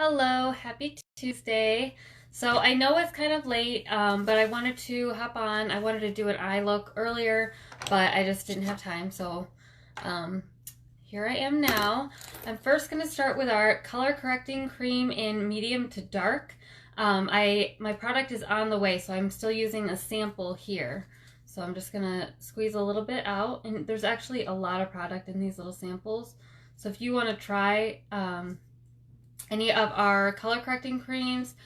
Hello, happy Tuesday. So I know it's kind of late, but I wanted to hop on. I wanted to do an eye look earlier, but I just didn't have time. So um, here I am now. I'm first going to start with our color correcting cream in medium to dark. My product is on the way, so I'm still using a sample here. So I'm just going to squeeze a little bit out, and there's actually a lot of product in these little samples. So if you want to try any of our color correcting creams,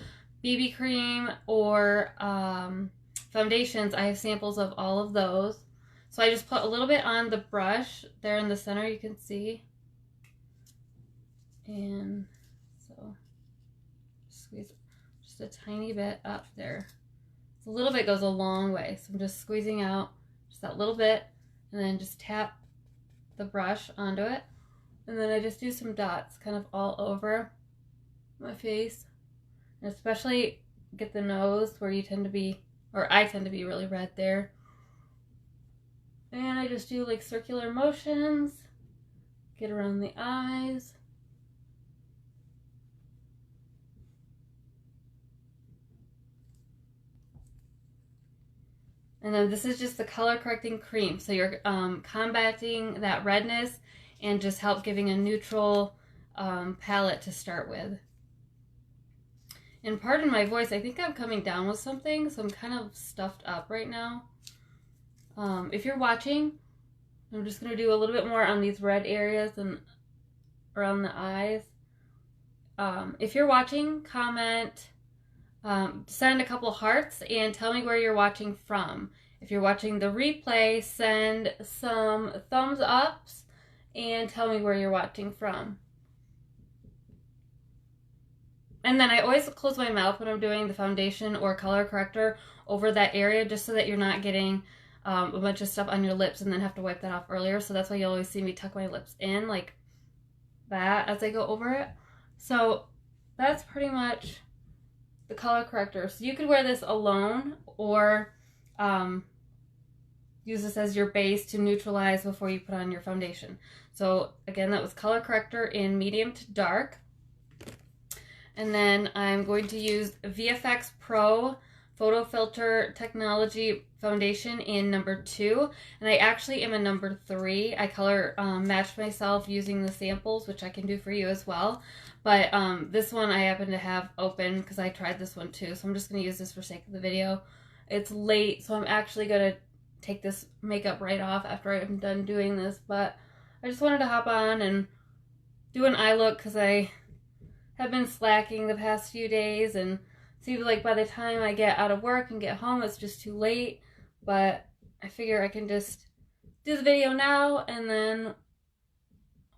BB cream, or foundations, I have samples of all of those. So I just put a little bit on the brush there in the center, you can see. And so squeeze just a tiny bit up there. So a little bit goes a long way. So I'm just squeezing out just that little bit and then just tap the brush onto it. And then I just do some dots kind of all over my face, and especially get the nose where you tend to be, or I tend to be really red there. And I just do like circular motions, get around the eyes. And then this is just the color correcting cream. So you're combating that redness and just help giving a neutral palette to start with. And pardon my voice, I think I'm coming down with something, so I'm kind of stuffed up right now. If you're watching, I'm just going to do a little bit more on these red areas and around the eyes. If you're watching, comment, send a couple hearts, and tell me where you're watching from. If you're watching the replay, send some thumbs ups and tell me where you're watching from. And then I always close my mouth when I'm doing the foundation or color corrector over that area, just so that you're not getting a bunch of stuff on your lips and then have to wipe that off earlier. So that's why you always see me tuck my lips in like that as I go over it. So that's pretty much the color corrector. So you could wear this alone or use this as your base to neutralize before you put on your foundation. So again, that was color corrector in medium to dark. And then I'm going to use VFX Pro Photo Filter Technology Foundation in number 2. And I actually am in number 3. I color matched myself using the samples, which I can do for you as well. But this one I happen to have open because I tried this one too. So I'm just going to use this for sake of the video. It's late, so I'm actually going to take this makeup right off after I'm done doing this. But I just wanted to hop on and do an eye look because I have been slacking the past few days, and seems like by the time I get out of work and get home it's just too late. But I figure I can just do the video now and then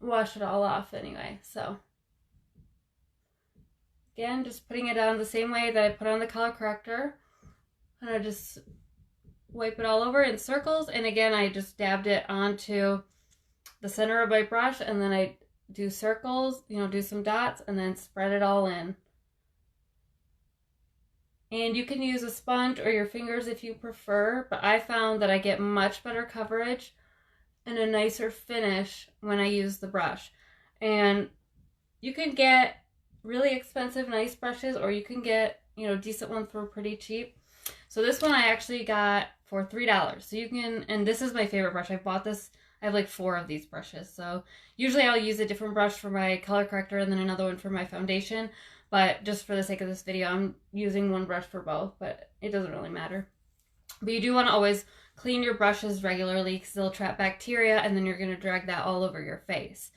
wash it all off anyway. So again, just putting it on the same way that I put on the color corrector, and I just wipe it all over in circles. And again, I just dabbed it onto the center of my brush, and then I do circles, do some dots, and then spread it all in. And you can use a sponge or your fingers if you prefer, but I found that I get much better coverage and a nicer finish when I use the brush. And you can get really expensive, nice brushes, or you can get, decent ones for pretty cheap. So this one I actually got for $3. So you can, and this is my favorite brush. I bought this, I have like 4 of these brushes. So usually I'll use a different brush for my color corrector and then another one for my foundation. But just for the sake of this video, I'm using one brush for both, but it doesn't really matter. But you do want to always clean your brushes regularly because they'll trap bacteria, and then you're going to drag that all over your face.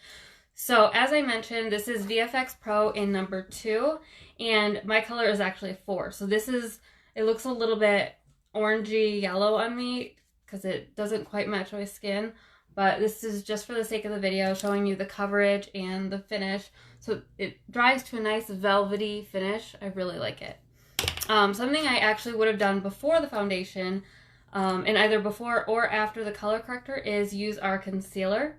So as I mentioned, this is VFX Pro in number 2, and my color is actually 4. So this is, it looks a little bit orangey yellow on me because it doesn't quite match my skin. But this is just for the sake of the video, showing you the coverage and the finish. So it dries to a nice velvety finish. I really like it. Something I actually would have done before the foundation, and either before or after the color corrector, is use our concealer.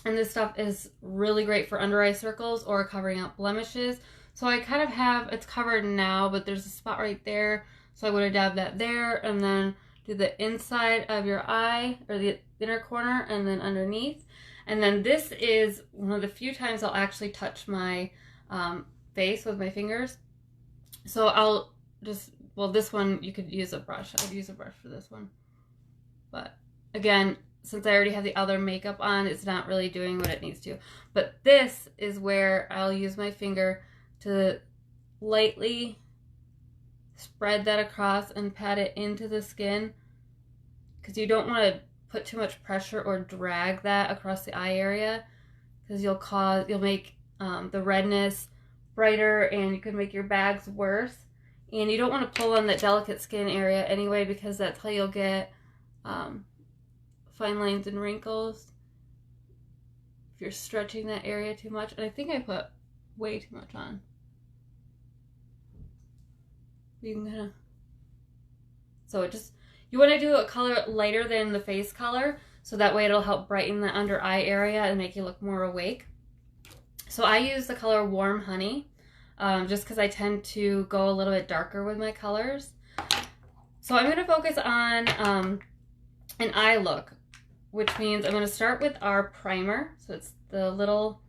And this stuff is really great for under eye circles or covering up blemishes. So I kind of have, it's covered now, but there's a spot right there. So I would have dabbed that there, and then do the inside of your eye, or the inner corner, and then underneath. And then this is one of the few times I'll actually touch my face with my fingers. So I'll just, well, this one, you could use a brush. I'd use a brush for this one. But again, since I already have the other makeup on, it's not really doing what it needs to. But this is where I'll use my finger to lightly spread that across and pat it into the skin, because you don't want to put too much pressure or drag that across the eye area, because you'll make the redness brighter, and you could make your bags worse. And you don't want to pull on that delicate skin area anyway, because that's how you'll get fine lines and wrinkles if you're stretching that area too much. And I think I put way too much on. You can kind of, so it just, you want to do a color lighter than the face color, so that way it'll help brighten the under eye area and make you look more awake. So I use the color Warm Honey, just because I tend to go a little bit darker with my colors. So I'm going to focus on an eye look, which means I'm going to start with our primer. So it's the little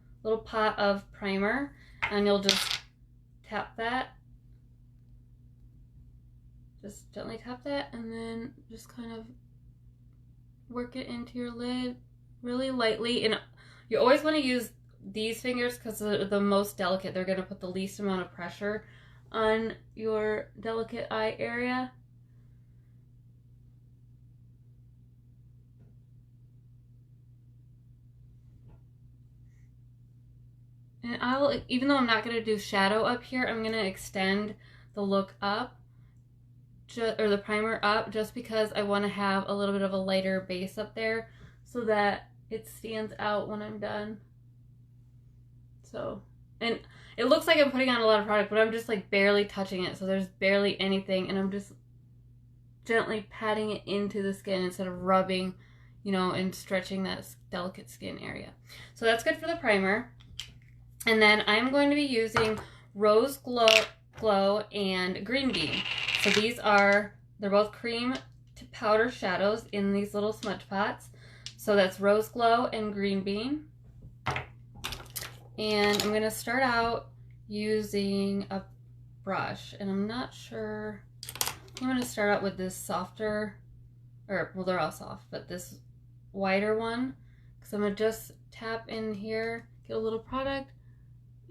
pot of primer, and you'll just tap that. Just gently tap that, and then just kind of work it into your lid really lightly. And you always want to use these fingers because they're the most delicate. They're going to put the least amount of pressure on your delicate eye area. And I'll, even though I'm not going to do shadow up here, I'm going to extend the look up, or the primer up, just because I want to have a little bit of a lighter base up there so that it stands out when I'm done. So, and it looks like I'm putting on a lot of product, but I'm just like barely touching it, so there's barely anything, and I'm just gently patting it into the skin instead of rubbing, you know, and stretching that delicate skin area. So that's good for the primer. And then I'm going to be using Rose Glow and Green Bean. So these are, they're both cream to powder shadows in these little smudge pots. So that's Rose Glow and Green Bean. And I'm going to start out using a brush, and I'm not sure, I'm going to start out with this softer, or, well, they're all soft, but this wider one, because I'm going to just tap in here, get a little product,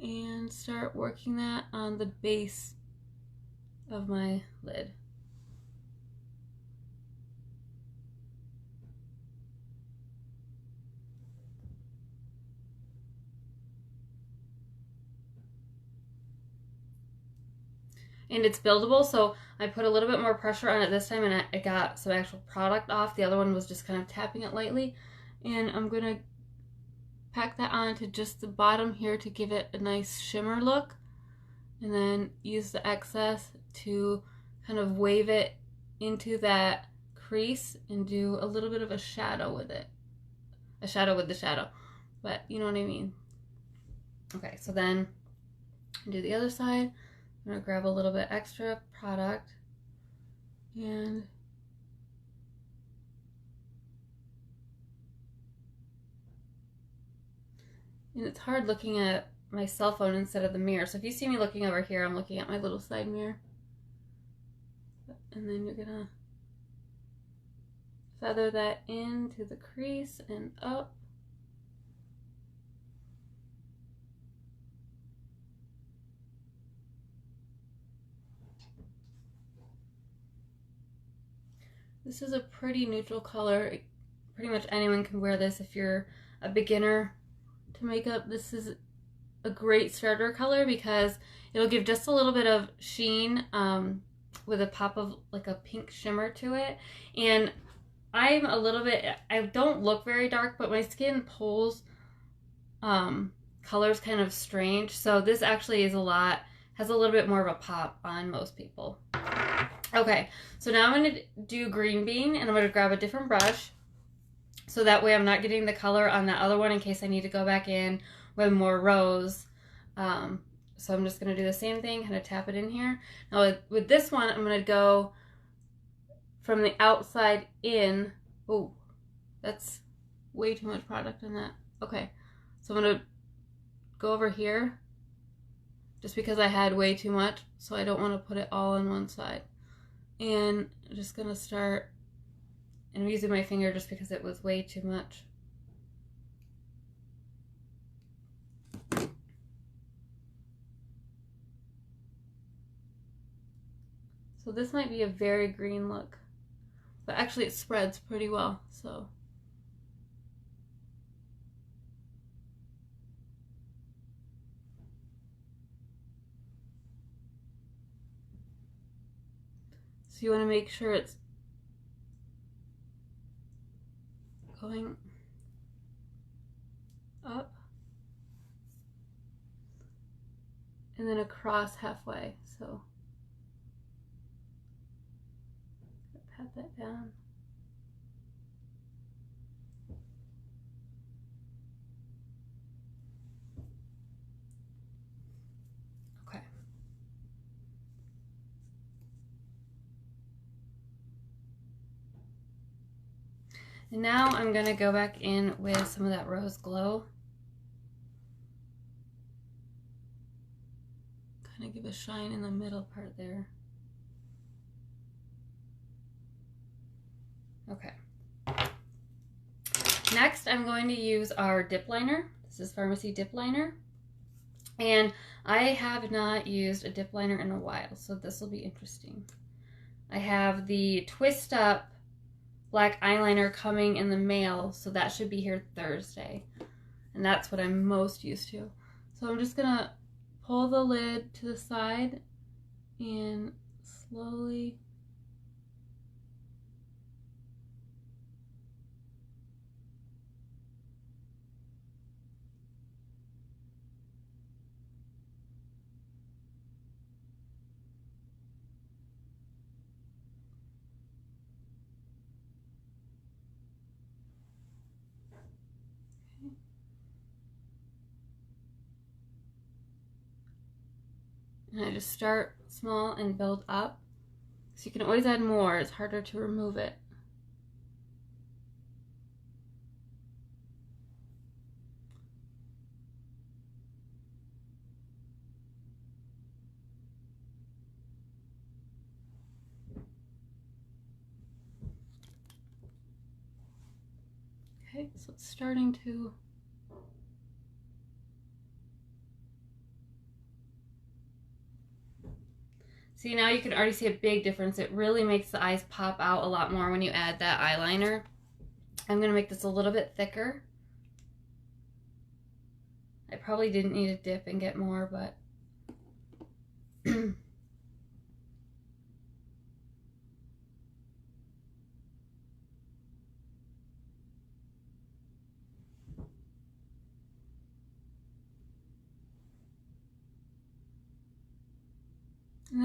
and start working that on the base of my lid. And it's buildable, so I put a little bit more pressure on it this time, and I got some actual product off. The other one was just kind of tapping it lightly. And I'm going to pack that onto just the bottom here to give it a nice shimmer look. And then use the excess to kind of wave it into that crease and do a little bit of a shadow with it. A shadow with the shadow. But you know what I mean. Okay, so then do the other side. I'm going to grab a little bit extra product and it's hard looking at my cell phone instead of the mirror. So if you see me looking over here, I'm looking at my little side mirror. And then you're going to feather that into the crease and up. This is a pretty neutral color. Pretty much anyone can wear this if you're a beginner to makeup. This is a great starter color because it'll give just a little bit of sheen with a pop of like a pink shimmer to it. And I'm a little bit, I don't look very dark, but my skin pulls colors kind of strange. So this actually is has a little bit more of a pop on most people. Okay, so now I'm going to do Green Bean, and I'm going to grab a different brush. So that way I'm not getting the color on that other one in case I need to go back in with more rose. So I'm just going to do the same thing, kind of tap it in here. Now with this one, I'm going to go from the outside in. Oh, that's way too much product in that. Okay, so I'm going to go over here. just because I had way too much, so I don't want to put it all on one side. And I'm just going to start, and I'm using my finger just because it was way too much. So this might be a very green look, but actually it spreads pretty well, so. So you want to make sure it's going up and then across halfway, so pat that down. Okay. And now I'm going to go back in with some of that Rose Glow. Kind of give a shine in the middle part there. Okay. Next, I'm going to use our dip liner. This is Farmasi dip liner. And I have not used a dip liner in a while, so this will be interesting. I have the Twist Up black eyeliner coming in the mail, so that should be here Thursday. And that's what I'm most used to. So I'm just gonna pull the lid to the side and slowly and I just start small and build up. So you can always add more, it's harder to remove it. Okay, so it's starting to see, now you can already see a big difference. It really makes the eyes pop out a lot more when you add that eyeliner. I'm going to make this a little bit thicker. I probably didn't need to dip and get more, but and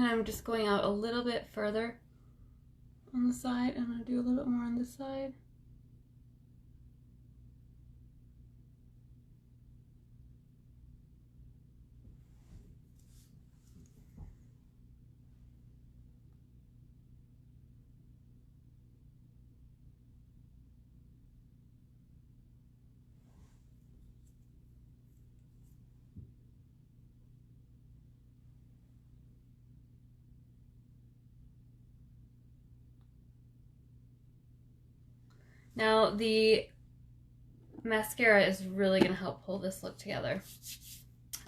then I'm just going out a little bit further on the side. I'm going to do a little bit more on this side. Now the mascara is really going to help pull this look together.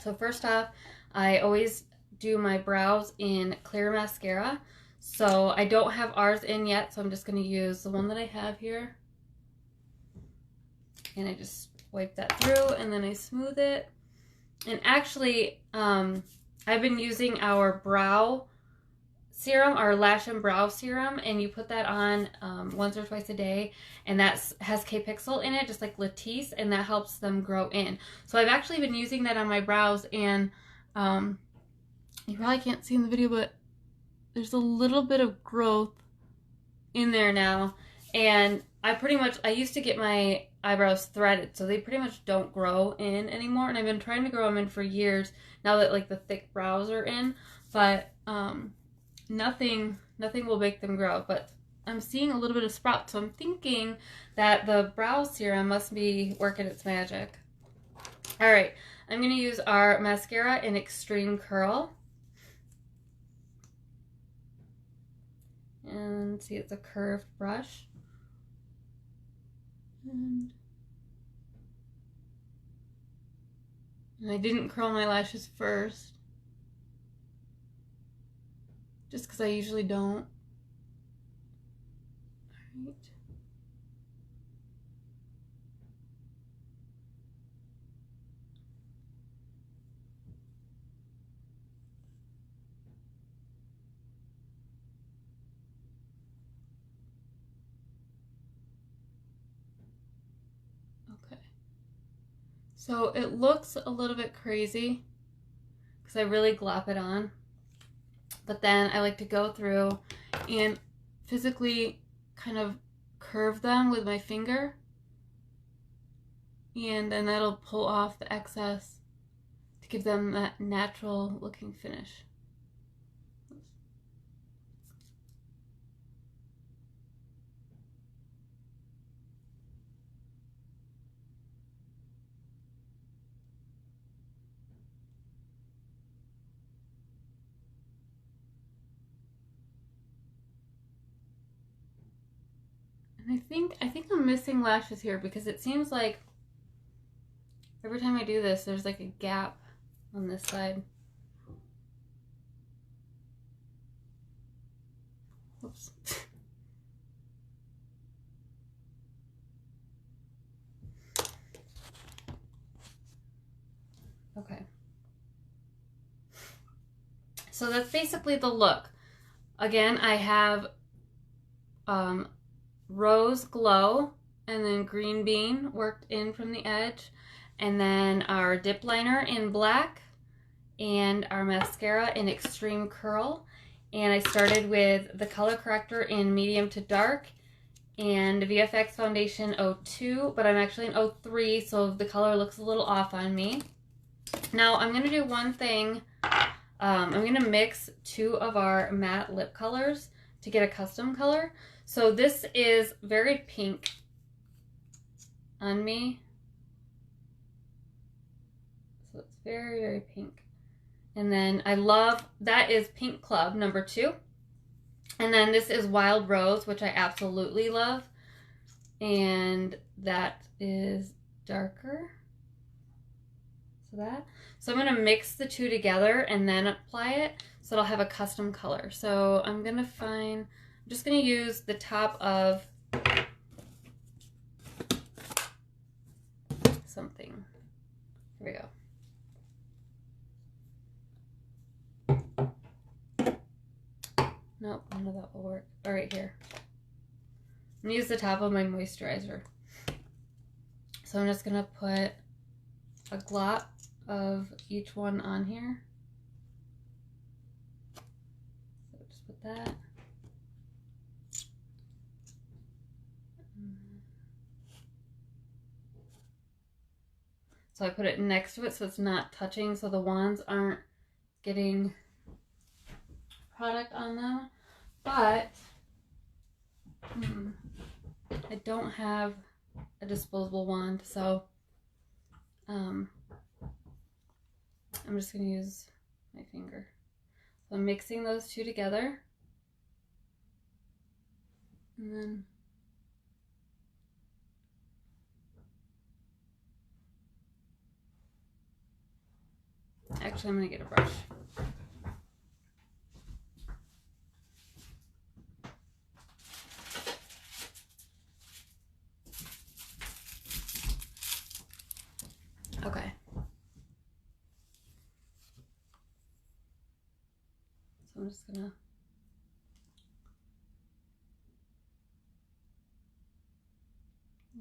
So first off, I always do my brows in clear mascara. So I don't have ours in yet, so I'm just going to use the one that I have here. And I just wipe that through and then I smooth it. And actually, I've been using our brow serum, our lash and brow serum, and you put that on once or twice a day, and that has K-Pixel in it, just like Latisse, and that helps them grow in. So I've actually been using that on my brows, and you probably can't see in the video, but there's a little bit of growth in there now, and I used to get my eyebrows threaded, so they pretty much don't grow in anymore, and I've been trying to grow them in for years now that like the thick brows are in, but nothing will make them grow. But I'm seeing a little bit of sprout, so I'm thinking that the brow serum must be working its magic. All right, I'm going to use our mascara in Extreme Curl. And see, it's a curved brush. And I didn't curl my lashes first, just because I usually don't. All right. Okay. So it looks a little bit crazy because I really glop it on, but then I like to go through and physically kind of curve them with my finger, and then that'll pull off the excess to give them that natural looking finish. And I think I'm missing lashes here because it seems like every time I do this, there's like a gap on this side. Oops. Okay. So that's basically the look. Again, I have Rose Glow and then Green Bean worked in from the edge, and then our Dipliner in black and our mascara in Extreme Curl. And I started with the color corrector in medium to dark and VFX foundation 02, but I'm actually in 03, so the color looks a little off on me. Now I'm gonna do one thing. I'm gonna mix two of our matte lip colors to get a custom color. So this is very pink on me. So it's very, very pink. And then I love, that is Pink Club number 2. And then this is Wild Rose, which I absolutely love. And that is darker. So I'm gonna mix the two together and then apply it so it'll have a custom color. So I'm just gonna use the top of something. Here we go. Nope, none of that will work. All right, here. I'm gonna use the top of my moisturizer. So I'm just gonna put a glop of each one on here. So just put that. So I put it next to it so it's not touching, so the wands aren't getting product on them. But I don't have a disposable wand, so I'm just going to use my finger. So I'm mixing those two together. And then actually I'm going to get a brush. Okay. So I'm just gonna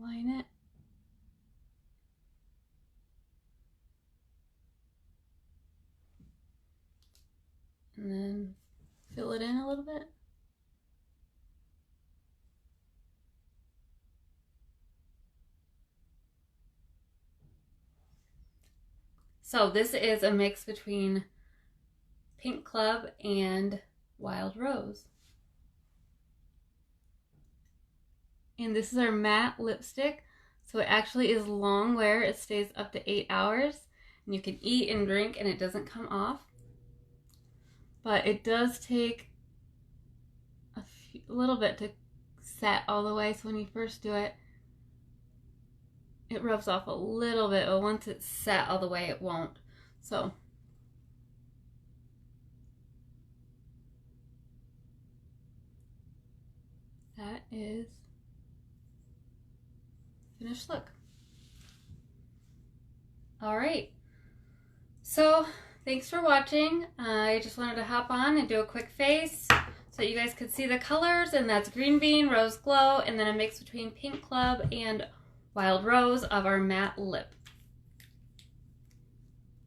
line it. And then fill it in a little bit. So this is a mix between Pink Club and Wild Rose. And this is our matte lipstick. So it actually is Longwear. It stays up to 8 hours. and you can eat and drink and it doesn't come off. But it does take a little bit to set all the way, so when you first do it, it rubs off a little bit, but once it's set all the way, it won't. So that is finished look. All right, so thanks for watching. I just wanted to hop on and do a quick face so you guys could see the colors, and that's Green Bean, Rose Glow, and then a mix between Pink Club and Wild Rose of our matte lip.